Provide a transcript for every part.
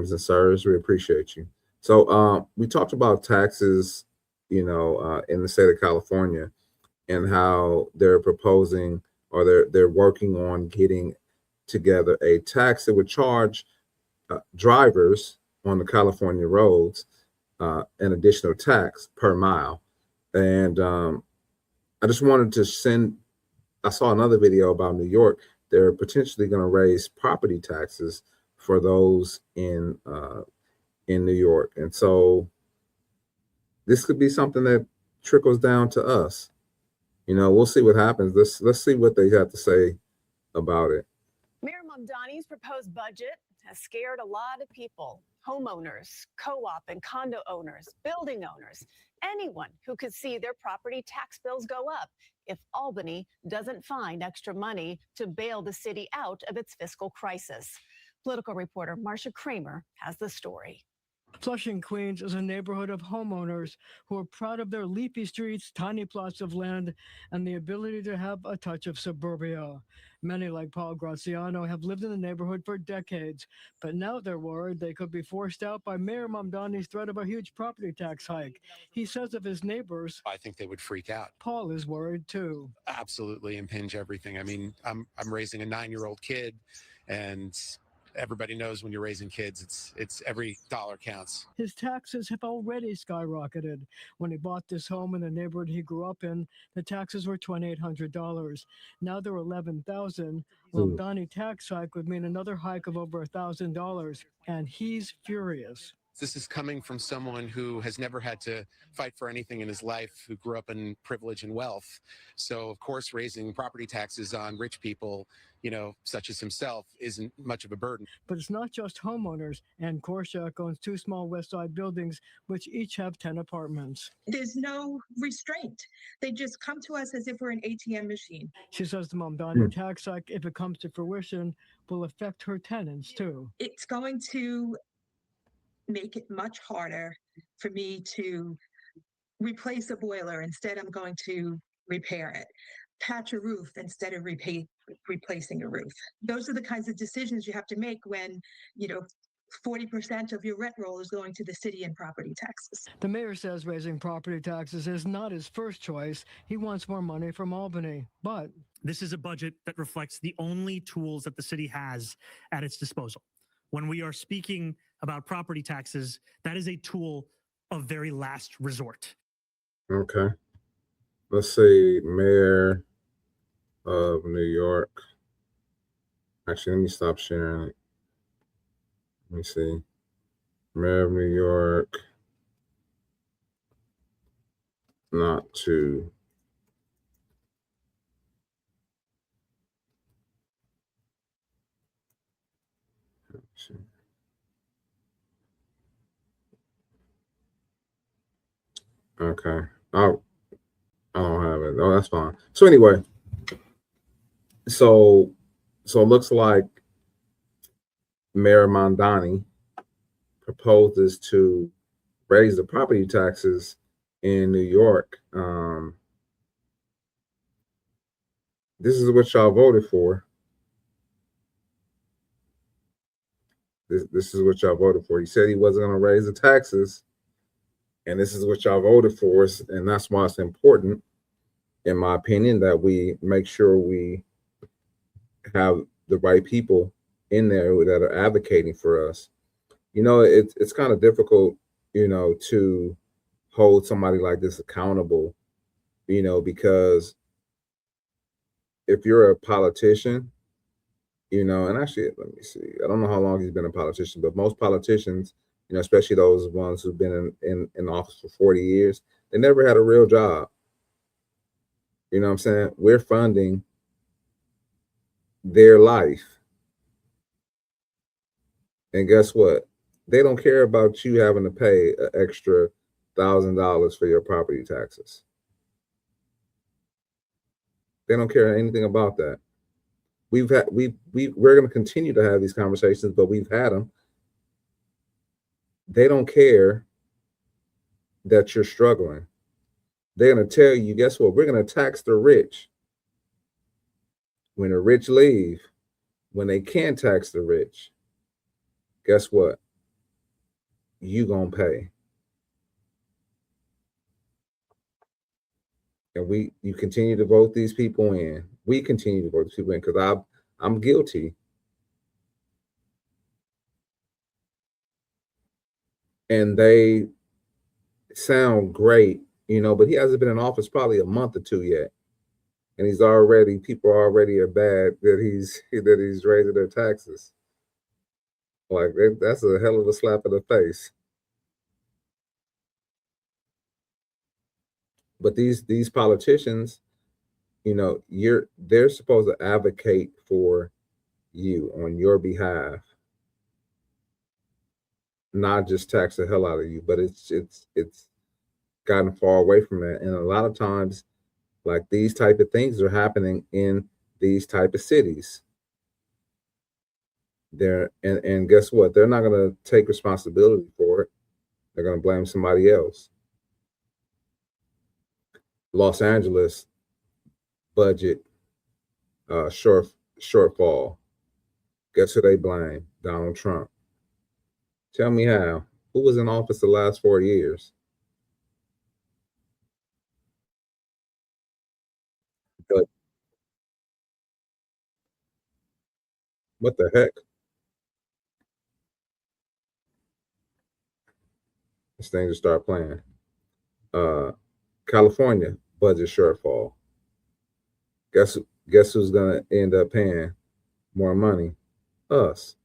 ma'ams and sirs. We appreciate you. So we talked about taxes, in the state of California and how they're proposing or they're working on getting together a tax that would charge drivers on the California roads an additional tax per mile. And I just wanted to send. I saw another video about New York. They're potentially going to raise property taxes for those in New York, and so this could be something that trickles down to us. We'll see what happens. Let's see what they have to say about it. Mayor Mamdani's proposed budget has scared a lot of people. Homeowners, co-op and condo owners, building owners, anyone who could see their property tax bills go up if Albany doesn't find extra money to bail the city out of its fiscal crisis. Political reporter Marcia Kramer has the story. Flushing, Queens is a neighborhood of homeowners who are proud of their leafy streets, tiny plots of land, and the ability to have a touch of suburbia. Many, like Paul Graziano, have lived in the neighborhood for decades, but now they're worried they could be forced out by Mayor Mamdani's threat of a huge property tax hike. He says of his neighbors, I think they would freak out. Paul is worried too. Absolutely impinge everything. I mean, I'm raising a 9-year-old kid, and everybody knows when you're raising kids, it's every dollar counts. His taxes have already skyrocketed. When he bought this home in the neighborhood he grew up in, the taxes were $2,800. Now they're $11,000. Mamdani tax hike would mean another hike of over $1,000, and he's furious. This is coming from someone who has never had to fight for anything in his life, who grew up in privilege and wealth. So, of course, raising property taxes on rich people, such as himself, isn't much of a burden. But it's not just homeowners. Ann Korshak owns 2 small West Side buildings, which each have 10 apartments. There's no restraint. They just come to us as if we're an ATM machine. She says the Mamdani tax hike, if it comes to fruition, will affect her tenants, too. It's going to make it much harder for me to replace a boiler. Instead, I'm going to repair it. Patch a roof instead of replacing a roof. Those are the kinds of decisions you have to make when, 40% of your rent roll is going to the city in property taxes. The mayor says raising property taxes is not his first choice. He wants more money from Albany. But this is a budget that reflects the only tools that the city has at its disposal. When we are speaking about property taxes, that is a tool of very last resort. Okay. Let's see, Mayor of New York. Actually, let me stop sharing it. Let me see. Mayor of New York. Not to. Okay. Oh, I don't have it. Oh, that's fine. So anyway, so it looks like Mayor Mamdani proposes to raise the property taxes in New York. This is what y'all voted for. This is what y'all voted for. He said he wasn't going to raise the taxes. And this is what y'all voted for, and that's why it's important, in my opinion, that we make sure we have the right people in there that are advocating for us. It's kind of difficult, to hold somebody like this accountable, because if you're a politician, and actually, let me see, I don't know how long he's been a politician, but most politicians, especially those ones who've been in office for 40 years, they never had a real job. You know what I'm saying? We're funding their life. And guess what? They don't care about you having to pay an extra $1,000 for your property taxes. They don't care anything about that. We're going to continue to have these conversations, but we've had them. They don't care that you're struggling. They're going to tell you, guess what? We're going to tax the rich. When the rich leave, when they can't tax the rich, guess what? you gonna pay. And you continue to vote these people in. We continue to vote these people in because I'm guilty. And they sound great, but he hasn't been in office probably a month or two yet. And people already are bad that he's raising their taxes. Like that's a hell of a slap in the face. But these politicians, they're supposed to advocate for you on your behalf, not just tax the hell out of you. But it's gotten far away from that, and a lot of times, like these type of things are happening in these type of cities. And guess what? They're not going to take responsibility for it. They're going to blame somebody else. Los Angeles budget shortfall. Guess who they blame? Donald Trump. Tell me how. Who was in office the last 4 years? But what the heck? This thing just start playing. California budget shortfall. Guess who's gonna end up paying more money? Us.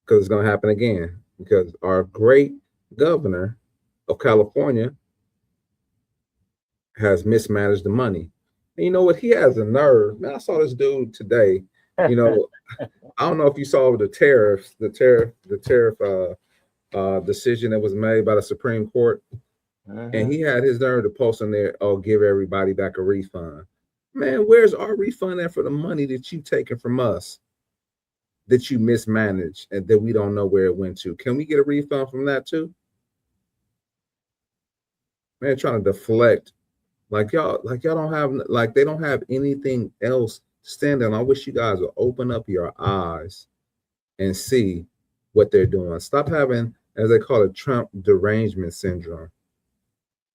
Because it's gonna happen again. Because our great governor of California has mismanaged the money. And you know what? He has a nerve. Man, I saw this dude today. I don't know if you saw the tariff decision that was made by the Supreme Court. And he had his nerve to post on there, "Oh, give everybody back a refund." Man, where's our refund at for the money that you taken from us, that you mismanaged, and that we don't know where it went to? Can we get a refund from that too? Man, trying to deflect, like y'all don't have, like they don't have anything else to stand on. I wish you guys would open up your eyes and see what they're doing. Stop having, as they call it, Trump derangement syndrome.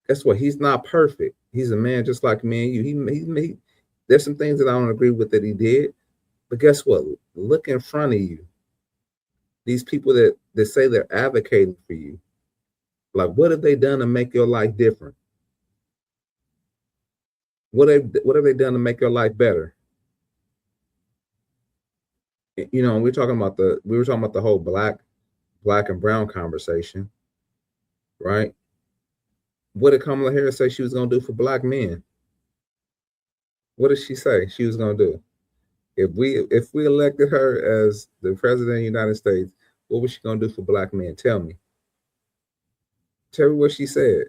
Guess what? He's not perfect. He's a man just like me and you. There's some things that I don't agree with that he did, but guess what? Look in front of you. These people that say they're advocating for you, like what have they done to make your life different? What have they done to make your life better? We were talking about the whole black and brown conversation, right? What did Kamala Harris say she was going to do for black men? What did she say she was going to do? If we elected her as the president of the United States, what was she going to do for black men? Tell me. Tell me what she said.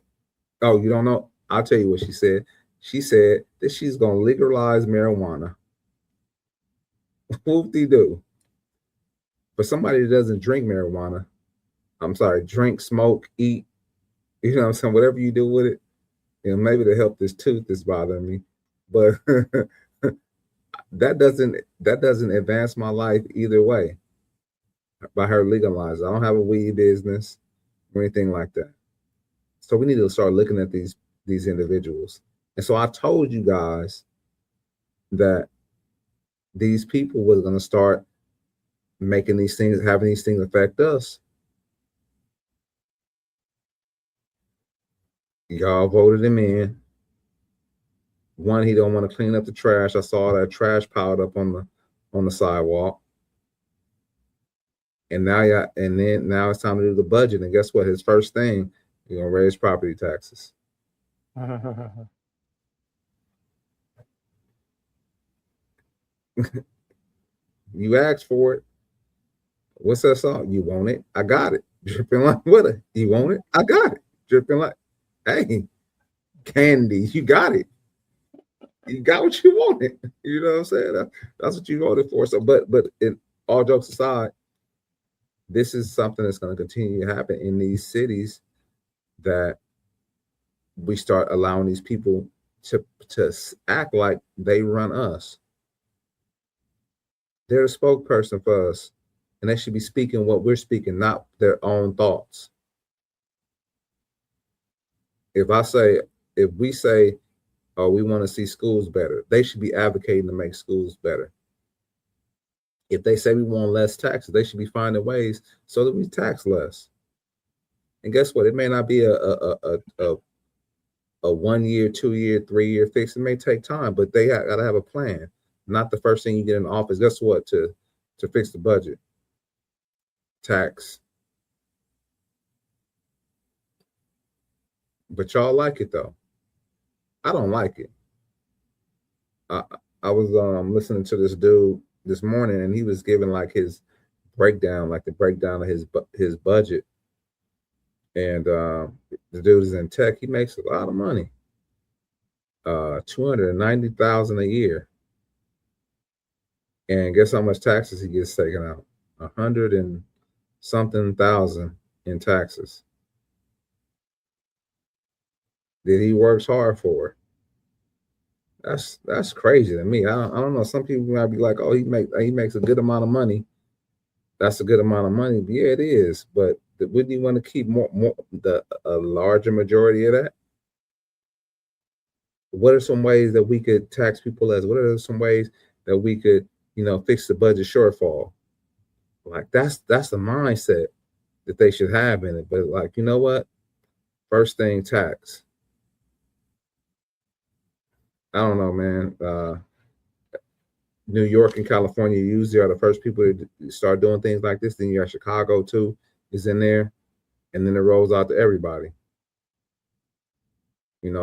Oh, you don't know? I'll tell you what she said. She said that she's going to legalize marijuana. Whoop-de-doo. For somebody that doesn't drink marijuana, drink, smoke, eat, you know what I'm saying, whatever you do with it, maybe to help this tooth that's bothering me, but that doesn't advance my life either way. By her legalizing, I don't have a weed business or anything like that. So we need to start looking at these individuals. And so I told you guys that these people were going to start making these things, having these things affect us. Y'all voted him in. One, he don't want to clean up the trash. I saw that trash piled up on the sidewalk. And now it's time to do the budget. And guess what? His first thing, he's gonna raise property taxes. You asked for it. What's that song? You want it? I got it. Dripping like water. You want it? I got it. Dripping like, hey, candy. You got it. You got what you wanted. You know what I'm saying? That's what you voted for. So, but in all jokes aside, this is something that's going to continue to happen in these cities, that we start allowing these people to act like they run us. They're the spokesperson for us, and they should be speaking what we're speaking, not their own thoughts. if we say, oh, we want to see schools better, they should be advocating to make schools better. If they say we want less taxes, they should be finding ways so that we tax less. And guess what? It may not be a 1 year, 2 year, 3 year fix. It may take time, but they got to have a plan. Not the first thing you get in office. Guess what? To fix the budget, tax. But y'all like it though. I don't like it. I was listening to this dude this morning, and he was giving like his breakdown, like the breakdown of his budget. And the dude is in tech. He makes a lot of money. $290,000 a year. And guess how much taxes he gets taken out? 100 and something thousand in taxes. That he works hard for. That's crazy to me. I don't know. Some people might be like, oh, he makes a good amount of money. That's a good amount of money. But yeah, it is. But wouldn't you want to keep a larger majority of that? What are some ways that we could tax people less? What are some ways that we could, fix the budget shortfall? Like that's the mindset that they should have in it. But like, you know what? First thing, tax. I don't know, man. New York and California usually are the first people to start doing things like this. Then you have Chicago too, is in there, and then it rolls out to everybody.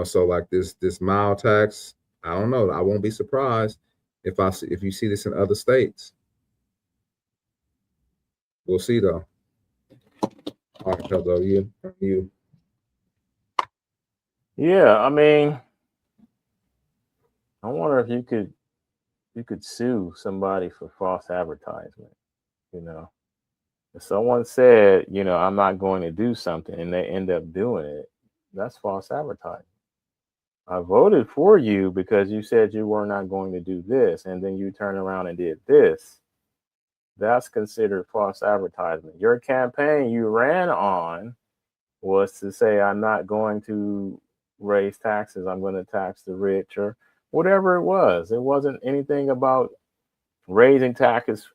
So like this mild tax, I don't know. I won't be surprised if you see this in other states. We'll see though. All right, Pedro, you. Yeah, I mean, I wonder if you could sue somebody for false advertisement. If someone said, I'm not going to do something and they end up doing it, that's false advertising. I voted for you because you said you were not going to do this, and then you turn around and did this. That's considered false advertisement. Your campaign you ran on was to say, I'm not going to raise taxes. I'm going to tax the rich, or whatever it was. It wasn't anything about raising taxes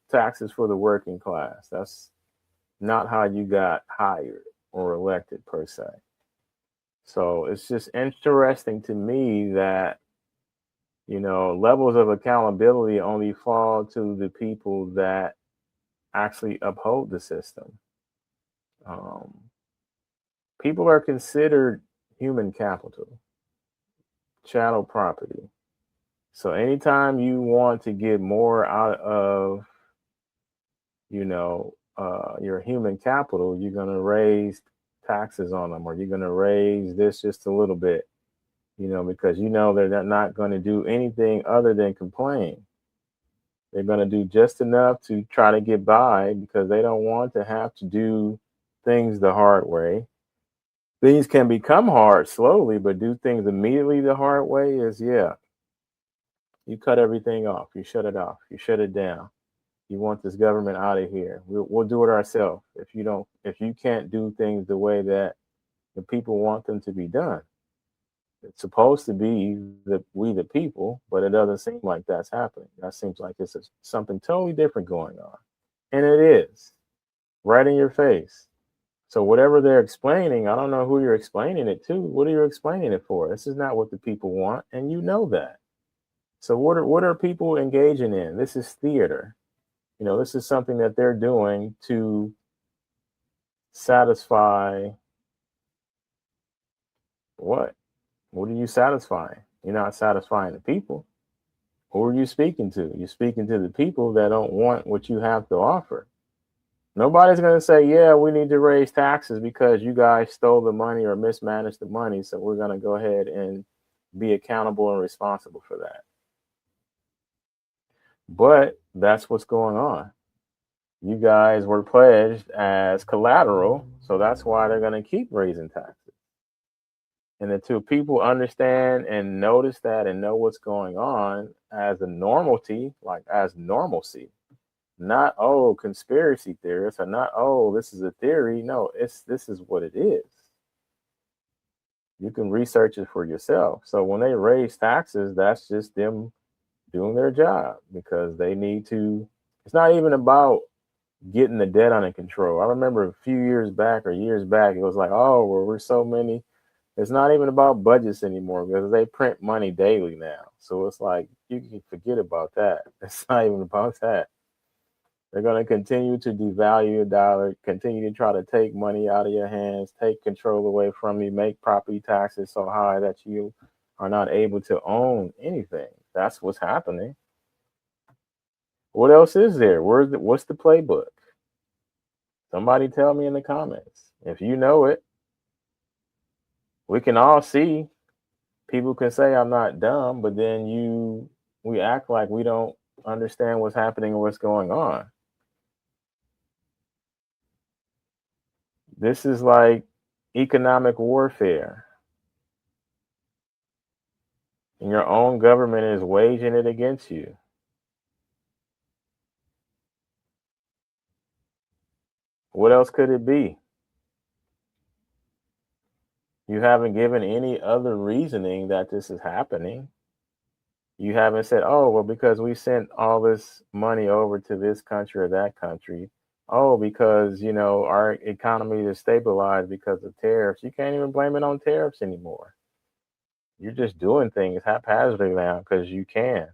for the working class. That's not how you got hired or elected per se. So it's just interesting to me that, levels of accountability only fall to the people that actually uphold the system. People are considered human capital, chattel property. So anytime you want to get more out of, your human capital, you're going to raise taxes on them, or you're going to raise this just a little bit, because they're not going to do anything other than complain. They're going to do just enough to try to get by because they don't want to have to do things the hard way. Things can become hard slowly, but do things immediately the hard way is, you cut everything off. You shut it off. You shut it down. You want this government out of here. We'll do it ourselves. If you can't do things the way that the people want them to be done. It's supposed to be we the people, but it doesn't seem like that's happening. That seems like it's something totally different going on. And it is. Right in your face. So whatever they're explaining, I don't know who you're explaining it to. What are you explaining it for? This is not what the people want, and you know that. So what are people engaging in? This is theater. This is something that they're doing to satisfy what? What are you satisfying? You're not satisfying the people. Who are you speaking to? You're speaking to the people that don't want what you have to offer. Nobody's going to say, yeah, we need to raise taxes because you guys stole the money or mismanaged the money. So we're going to go ahead and be accountable and responsible for that. But that's what's going on. You guys were pledged as collateral. So that's why they're going to keep raising taxes. And until people understand and notice that and know what's going on as a normalcy, not, oh, conspiracy theorists, or not, oh, this is a theory. No, this is what it is. You can research it for yourself. So when they raise taxes, that's just them doing their job because they need to. It's not even about getting the debt under control. I remember a few years back or years back, it was like, oh, well, we're so many. It's not even about budgets anymore because they print money daily now. So it's like you can forget about that. It's not even about that. They're going to continue to devalue the dollar, continue to try to take money out of your hands, take control away from you, make property taxes so high that you are not able to own anything. That's what's happening. What else is there? What's the playbook? Somebody tell me in the comments. If you know it, we can all see. People can say I'm not dumb, but then we act like we don't understand what's happening and what's going on. This is like economic warfare. And your own government is waging it against you. What else could it be? You haven't given any other reasoning that this is happening. You haven't said, oh, well, because we sent all this money over to this country or that country. Oh, because, our economy is stabilized because of tariffs. You can't even blame it on tariffs anymore. You're just doing things haphazardly now because you can.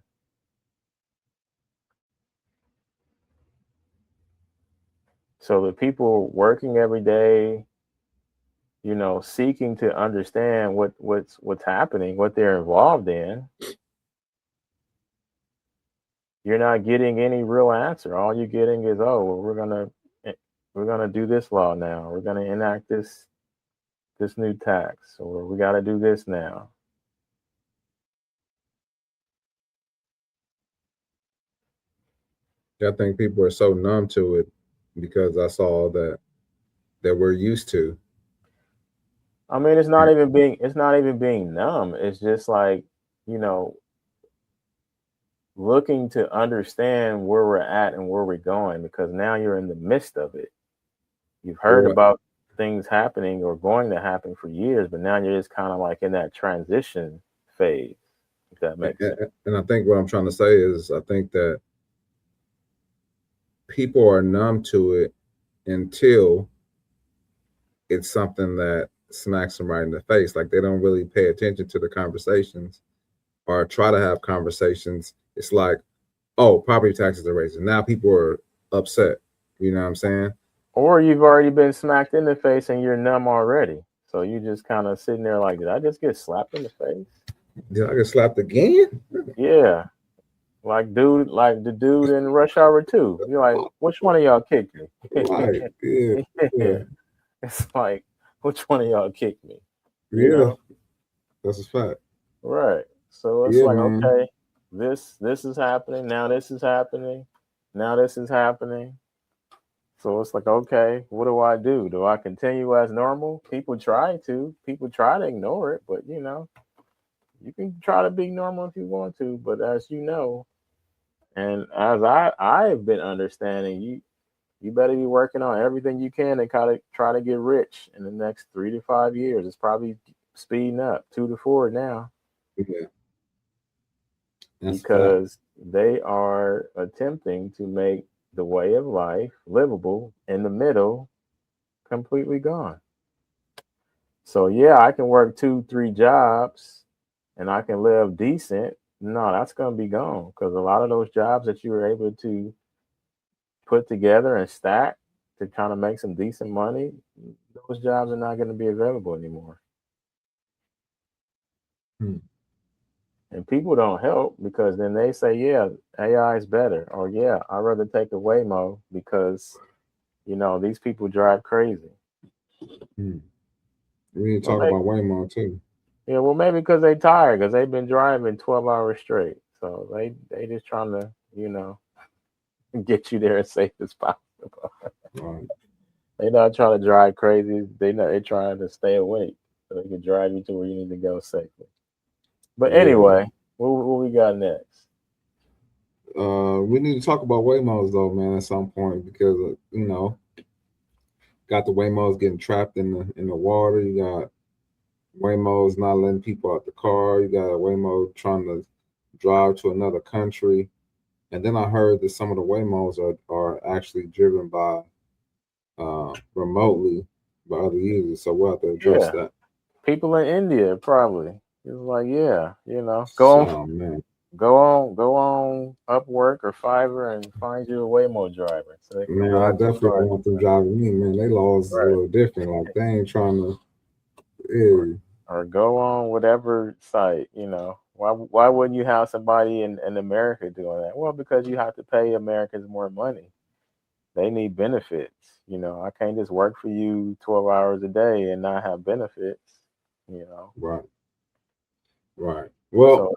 So the people working every day, seeking to understand what's happening, what they're involved in, you're not getting any real answer. All you're getting is, oh, well, we're gonna do this law now. We're gonna enact this new tax, or we got to do this now. I think people are so numb to it because that's all that we're used to. I mean, it's not even being numb. It's just like, looking to understand where we're at and where we're going, because now you're in the midst of it. You've heard about things happening or going to happen for years, but now you're just kind of like in that transition phase, if that makes sense. And I think what I'm trying to say is, I think that people are numb to it until it's something that smacks them right in the face. Like they don't really pay attention to the conversations or try to have conversations. It's like, oh, property taxes are raising. Now people are upset. You know what I'm saying? Or you've already been smacked in the face and you're numb already. So you just kind of sitting there like, did I just get slapped in the face? Did I get slapped again? Yeah. Like the dude in Rush Hour 2. You're like, which one of y'all kicked me? Right. Yeah. It's like, which one of y'all kicked me? Yeah. That's a fact. Right. So it's like, man. Okay, this is happening. Now this is happening. Now this is happening. So it's like, okay, what do I do? Do I continue as normal? People try to ignore it, but you can try to be normal if you want to. But as you know, and as I've been understanding, you better be working on everything you can and try to get rich in the next 3 to 5 years. It's probably speeding up 2 to 4 now. Yeah. Because they are attempting to make the way of life livable in the middle completely gone. So yeah, I can work 2-3 jobs and I can live decent. No, that's going to be gone, because a lot of those jobs that you were able to put together and stack to kind of make some decent money, those jobs are not going to be available anymore. And people don't help, because then they say, yeah, AI is better. Or yeah, I'd rather take a Waymo because, these people drive crazy. We need to talk about Waymo too. Yeah, well, maybe because they're tired, because they've been driving 12 hours straight. So they just trying to, get you there as safe as possible. Right. They're not trying to drive crazy. They're trying to stay awake so they can drive you to where you need to go safely. But anyway, what we got next? We need to talk about Waymos though, man, at some point, because got the Waymos getting trapped in the water. You got Waymo's not letting people out the car. You got Waymo trying to drive to another country. And then I heard that some of the Waymos are actually driven by remotely by other users. So we'll have to address Yeah. that. People in India probably. It's like, yeah, go Oh man. on Upwork or Fiverr and find you a Waymo driver. So they can Man, I drive your definitely car. don't want them driving me, man. They laws is a Right. little different. Like they ain't trying to yeah. Or go on whatever site, Why wouldn't you have somebody in America doing that? Well, because you have to pay Americans more money. They need benefits. I can't just work for you 12 hours a day and not have benefits, Right. Right. Well, So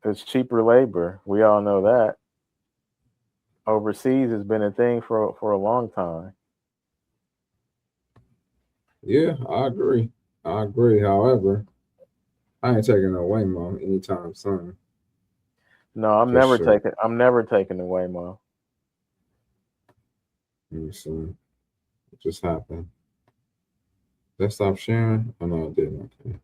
it's cheaper labor. We all know that. Overseas has been a thing for a long time. yeah, I agree. However, I ain't taking no Waymo anytime soon. No, I'm For never sure. taking the Waymo. Let me see. What just happened? Did I stop sharing? Oh no, it didn't. Okay.